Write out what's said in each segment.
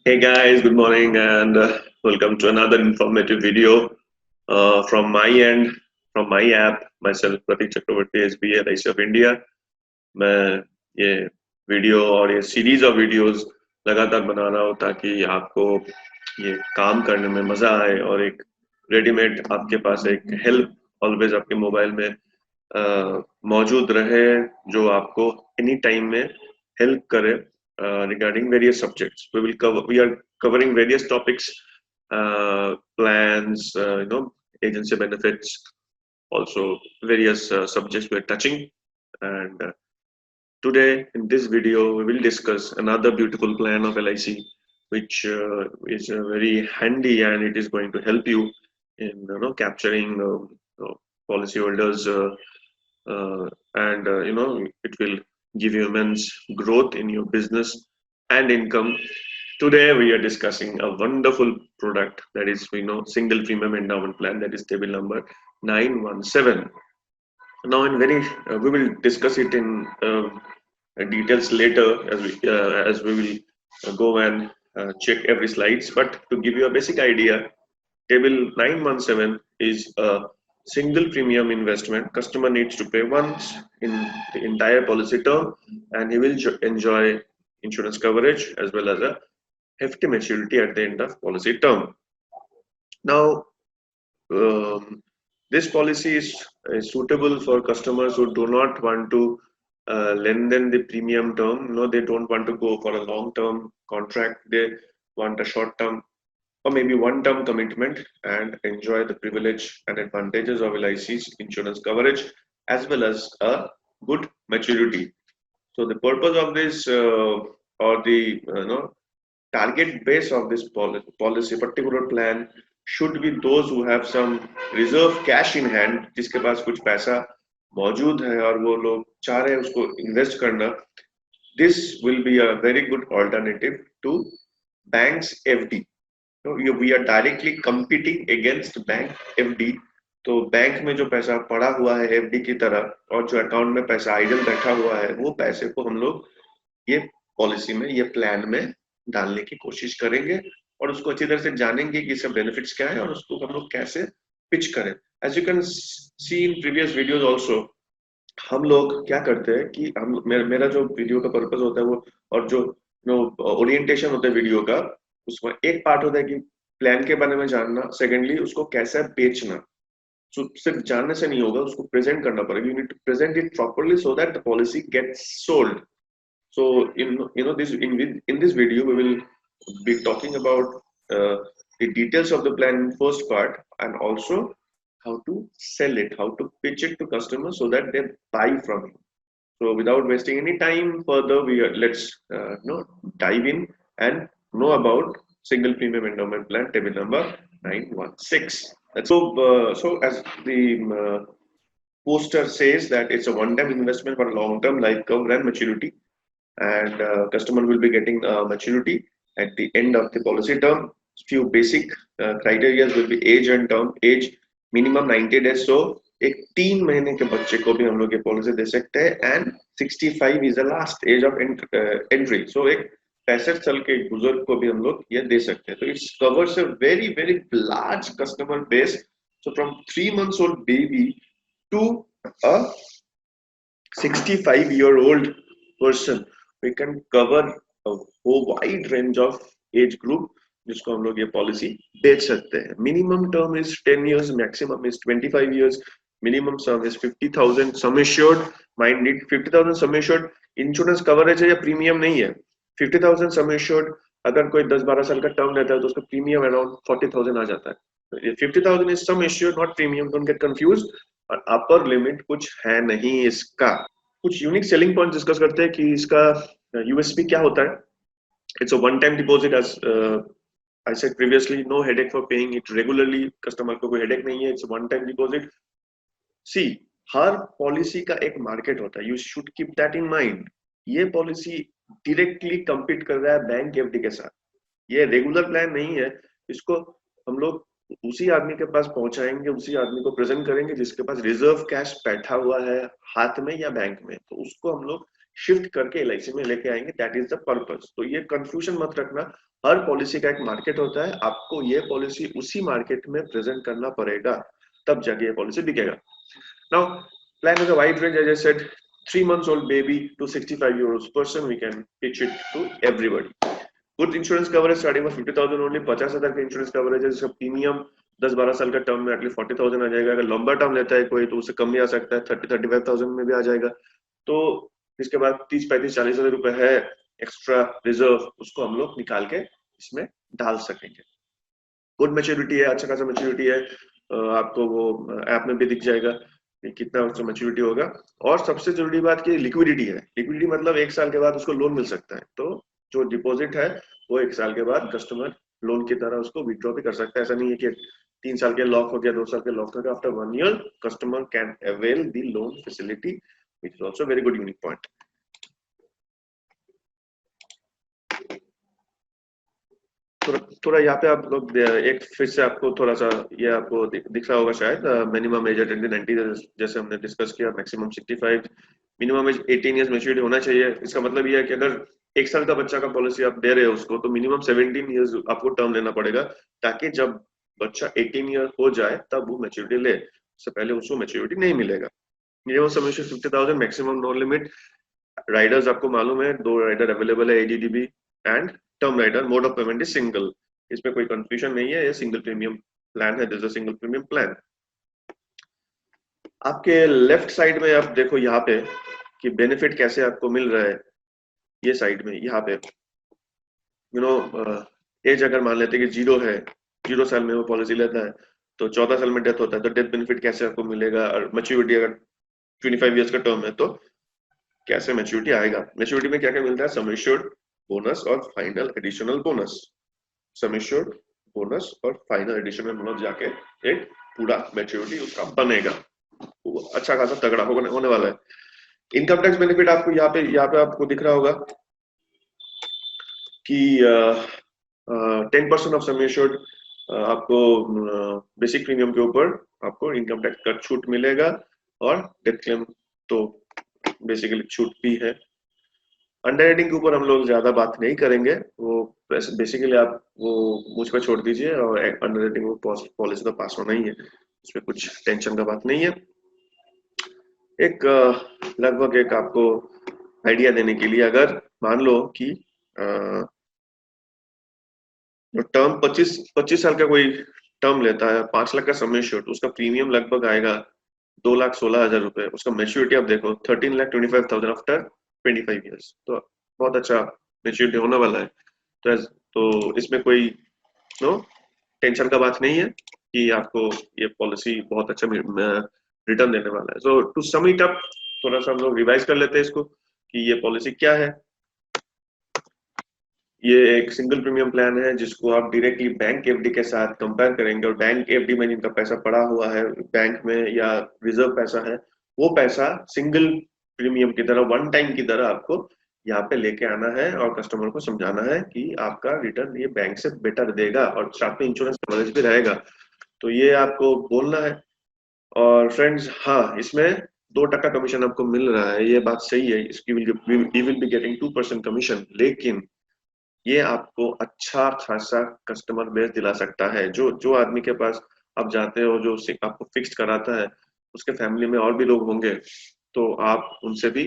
Hey guys, good morning and welcome to another informative video from my end, from my app, myself Pratik Chakravarti SBI LIC of India. मैं ये video और ये series of videos लगातार बना रहा हूँ ताकि आपको ये काम करने में मजा आए और एक रेडीमेड आपके पास एक हेल्प ऑलवेज आपके मोबाइल में मौजूद रहे जो आपको एनी टाइम में हेल्प करे regarding various subjects. We are covering various topics, plans, agency benefits, also various subjects we're touching. And today in this video, we will discuss another beautiful plan of LIC, which is very handy and it is going to help you in capturing policyholders and it will give you immense growth in your business and income. Today we are discussing a wonderful product that is single premium endowment plan, that is table number 917. Now in very we will discuss it in details later as we will go and check every slides, but to give you a basic idea, table 917 is a single premium investment. Customer needs to pay once in the entire policy term and he will enjoy insurance coverage as well as a hefty maturity at the end of policy term. Now, this policy is suitable for customers who do not want to lengthen the premium term. No, they don't want to go for a long-term contract. They want a short-term or maybe one-term commitment and enjoy the privilege and advantages of LIC's insurance coverage as well as a good maturity. So the purpose of this or the target base of this policy particular plan should be those who have some reserve cash in hand, जिसके पास कुछ पैसा मौजूद है और वो लोग चाह रहे हैं उसको invest करना. This will be a very good alternative to banks FD. So we are directly competing against bank FD. तो बैंक में जो पैसा पड़ा हुआ है एफडी की तरह और जो अकाउंट में पैसा आइडल बैठा हुआ है वो पैसे को हम लोग ये पॉलिसी में ये प्लान में डालने की कोशिश करेंगे और उसको अच्छी तरह से जानेंगे कि इसका बेनिफिट्स क्या है और उसको हम लोग कैसे पिच करें. As you can see in previous videos also, हम लोग क्या करते हैं कि हम मेरा जो वीडियो का पर्पस होता है वो और जो ओरिएंटेशन होता है वीडियो का, उसमें एक पार्ट होता है कि प्लान के बारे में जानना, सेकेंडली उसको कैसे बेचना. सिर्फ जानने से नहीं होगा, उसको प्रेजेंट करना पड़ेगा. You need to present it properly so that the policy gets sold. So in this video we will be talking about the details of the plan in first part and also how to sell it, how to pitch it to customers so that they buy from you. So without wasting any time further, let's dive in and know about single premium endowment plan table number 916. So as the poster says that it's a one-time investment for long-term life cover and maturity, and customer will be getting maturity at the end of the policy term. Few basic criteria will be age and term. Age minimum 90 days, so एक 3 महीने के बच्चे को भी हम लोग ये policy दे सकते हैं and 65 is the last age of entry. So एक 65 साल के बुजुर्ग को भी हम लोग ये दे सकते हैं. तो it's covers a very very large customer base. So from 3 months old baby to a 65-year-old person, we can cover a whole wide range of age group जिसको हम लोग ये पॉलिसी बेच सकते हैं. Minimum term is 10 years, maximum is 25 years. Minimum some is 50,000 sum assured. Mind it 50,000 sum assured insurance coverage है या premium नहीं है. 50,000 सम एश्योर्ड अगर कोई 10-12 साल का टर्म रहता है तो उसका प्रीमियम अराउंड 40,000 आ जाता है. 50,000 is sum assured not premium. Don't get confuse. और अपर लिमिट कुछ है नहीं इसका. कुछ यूनिक सेलिंग पॉइंट डिस्कस करते हैं कि इसका यूएसपी क्या होता है. It's a one time deposit. एज I said previously, no headache for paying it regularly. Customer को कोई हेडेक नहीं है. It's one time deposit. See हर पॉलिसी का एक मार्केट होता है. You should keep that in mind. ये पॉलिसी डायरेक्टली कम्पीट कर रहा है बैंक एफडी के साथ. ये रेगुलर प्लान नहीं है. इसको हम लोग उसी आदमी के पास पहुंचाएंगे, उसी आदमी को प्रेजेंट करेंगे जिसके पास रिजर्व कैश बैठा हुआ है हाथ में या बैंक में. तो उसको हम लोग शिफ्ट करके एलआईसी में लेके आएंगे, दैट इज द पर्पस। तो ये कंफ्यूजन मत रखना, हर पॉलिसी का एक मार्केट होता है, आपको ये पॉलिसी उसी मार्केट में प्रेजेंट करना पड़ेगा, तब जाके ये पॉलिसी बिकेगा। Now plan is a wide range, as I said, 3 months old baby to 65 years person, we can pitch it to everybody. Good insurance coverage starting with 50,000 only, 50,000 का insurance coverage है, जिसका premium 10-12 साल का term में at least 40,000 आ जाएगा। अगर लंबा term लेता है कोई तो उससे कम भी आ सकता है, 30-35,000 में भी आ जाएगा। तो इसके बाद 30-35-40 हजार रुपए है एक्स्ट्रा रिजर्व, उसको हम लोग निकाल के इसमें डाल सकेंगे। गुड मैच्योरिटी है, अच्छा खासा मैच्योरिटी है, आपको वो ऐप में भी दिख जाएगा कि कितना उसका मैच्योरिटी होगा। और सबसे जरूरी बात की लिक्विडिटी है। लिक्विडिटी मतलब 1 साल के बाद उसको लोन मिल सकता है, तो जो डिपॉजिट है वो 1 साल के बाद कस्टमर लोन की तरह उसको विड्रॉ भी कर सकता है। ऐसा नहीं है कि 3 साल के लॉक हो गया, 2 साल के लॉक हो गया। After 1 year customer can avail the loan facility, which is also very good unique point. थोड़ा यहाँ पे आप लोग एक फिर से आपको थोड़ा सा ये आपको दिख रहा होगा शायद, मिनिमम एज 90 जैसे हमने डिस्कस किया, maximum 65, minimum age 18 years maturity होना चाहिए। इसका मतलब ये है कि अगर 1 साल का बच्चा का पॉलिसी आप दे रहे हो उसको, तो मिनिमम 17 इयर्स आपको टर्म लेना पड़ेगा, ताकि जब बच्चा 18 ईयर हो जाए तब वो मैच्योरिटी ले, उससे पहले उसको मैच्योरिटी नहीं मिलेगा। Minimum submission 50,000, maximum no limit. Riders आपको मालूम है, 2 राइडर अवेलेबल है, ADDB and term rider. Mode of payment is single, इसमें कोई कंफ्यूजन नहीं है, ये सिंगल प्रीमियम प्लान है, this is a single premium plan. आपके लेफ्ट साइड में आप देखो यहाँ पे कि बेनिफिट कैसे आपको मिल रहा है। ये साइड में यहाँ पे यू नो एज अगर मान लेते हैं कि 0 है, 0 साल में वो पॉलिसी लेता है, तो 14 साल में डेथ होता है, तो डेथ बेनिफिट कैसे आपको मिलेगा। और मैच्योरिटी अगर 25 इयर्स का टर्म है तो कैसे मैच्योरिटी आएगा। मैच्योरिटी में क्या क्या मिलता है, सम एश्योर्ड, बोनस और final additional bonus. Sum assured, bonus और फाइनल एडिशनल बोनस जाके एक पूरा मैच्योरिटी उसका बनेगा, वो अच्छा खासा तगड़ा होने वाला है। इनकम टैक्स बेनिफिट आपको यहाँ पे आपको दिख रहा होगा कि 10% ऑफ सम एश्योर्ड आपको बेसिक प्रीमियम के ऊपर आपको इनकम टैक्स का छूट मिलेगा, और डेथ क्लेम तो बेसिकली छूट भी है। अंडरराइटिंग के ऊपर हम लोग ज्यादा बात नहीं करेंगे, वो बेसिकली आप वो मुझ पर छोड़ दीजिए, और अंडरराइटिंग वो पॉलिसी का पास होना ही है, उसमें कुछ टेंशन का बात नहीं है। एक लगभग एक आपको आइडिया देने के लिए, अगर मान लो कि टर्म 25 साल का कोई टर्म लेता है, 5 लाख का सम एश्योर्ड, उसका प्रीमियम लगभग आएगा 2,16,000 रुपए। उसका मैच्योरिटी आप देखो 13,25,000 आफ्टर 25 इयर्स, तो बहुत अच्छा मैच्योरिटी होने वाला है। तो इसमें कोई नो टेंशन का बात नहीं है कि आपको ये पॉलिसी बहुत अच्छा रिटर्न देने वाला है। सो टू सम इट अप, थोड़ा सा हम लोग रिवाइज कर लेते हैं इसको कि ये पॉलिसी क्या है। ये एक सिंगल प्रीमियम प्लान है जिसको आप डायरेक्टली बैंक एफडी के साथ कंपेयर करेंगे, और बैंक एफडी में जिनका पैसा पड़ा हुआ है बैंक में या रिजर्व पैसा है, वो पैसा सिंगल प्रीमियम की तरह, वन टाइम की तरह आपको यहाँ पे लेके आना है, और कस्टमर को समझाना है कि आपका रिटर्न ये बैंक से बेटर देगा, और साथ में इंश्योरेंस कवरेज भी रहेगा। तो ये आपको बोलना है। और फ्रेंड्स, हाँ, इसमें 2% कमीशन आपको मिल रहा है, ये बात सही है, इसकी विल बी गेटिंग 2% कमीशन, लेकिन ये आपको अच्छा खासा कस्टमर बेस दिला सकता है। जो आदमी के पास आप जाते हो, जो आपको फिक्स्ड कराता है, उसके फैमिली में और भी लोग होंगे, तो आप उनसे भी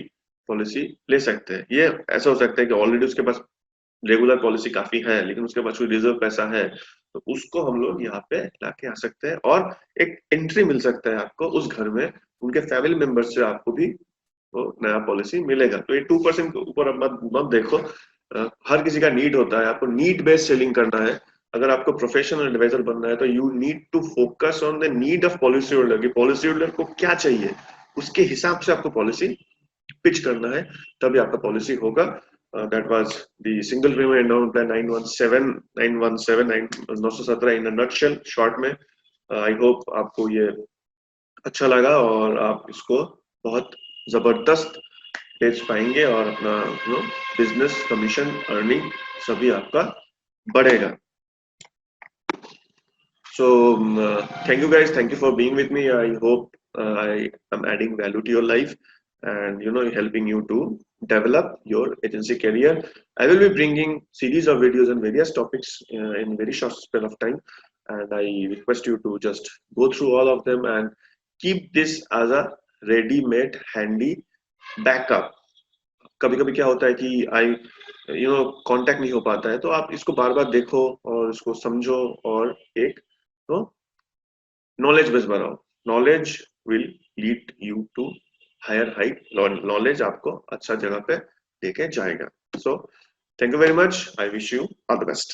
पॉलिसी ले सकते हैं। ये ऐसा हो सकता है कि ऑलरेडी उसके पास रेगुलर पॉलिसी काफी है, लेकिन उसके पास कोई रिजर्व पैसा है, तो उसको हम लोग यहाँ पे लाके आ सकते हैं, और एक एंट्री मिल सकता है आपको उस घर में, उनके फैमिली मेंबर्स से आपको भी वो नया पॉलिसी मिलेगा। तो ये 2% के ऊपर अब मत देखो, हर किसी का नीड होता है, आपको नीड बेस्ड सेलिंग करना है। अगर आपको प्रोफेशनल एडवाइजर बनना है, तो you need to focus on the need of policy holder, कि पॉलिसी होल्डर को क्या चाहिए, उसके हिसाब से आपको पॉलिसी पिच करना है, तभी आपका पॉलिसी होगा। That was the single premium endowment plan 917 in a nutshell, short में। आई होप आपको ये अच्छा लगा, और आप इसको बहुत जबरदस्त बेच पाएंगे, और अपना बिजनेस कमीशन अर्निंग सभी आपका बढ़ेगा। So thank you guys, thank you for being with me. I hope I am adding value to your life, and helping you to develop your agency career. I will be bringing series of videos on various topics in very short spell of time, and I request you to just go through all of them and keep this as a ready-made handy backup. कभी कभी क्या होता है कि eye contact नहीं हो पाता है, तो आप इसको बार बार देखो और इसको समझो और एक तो नॉलेज बेस बनाओ. Knowledge will lead you to higher height. Knowledge आपको अच्छा जगह पे लेके जाएगा. So thank you very much. I wish you all the best.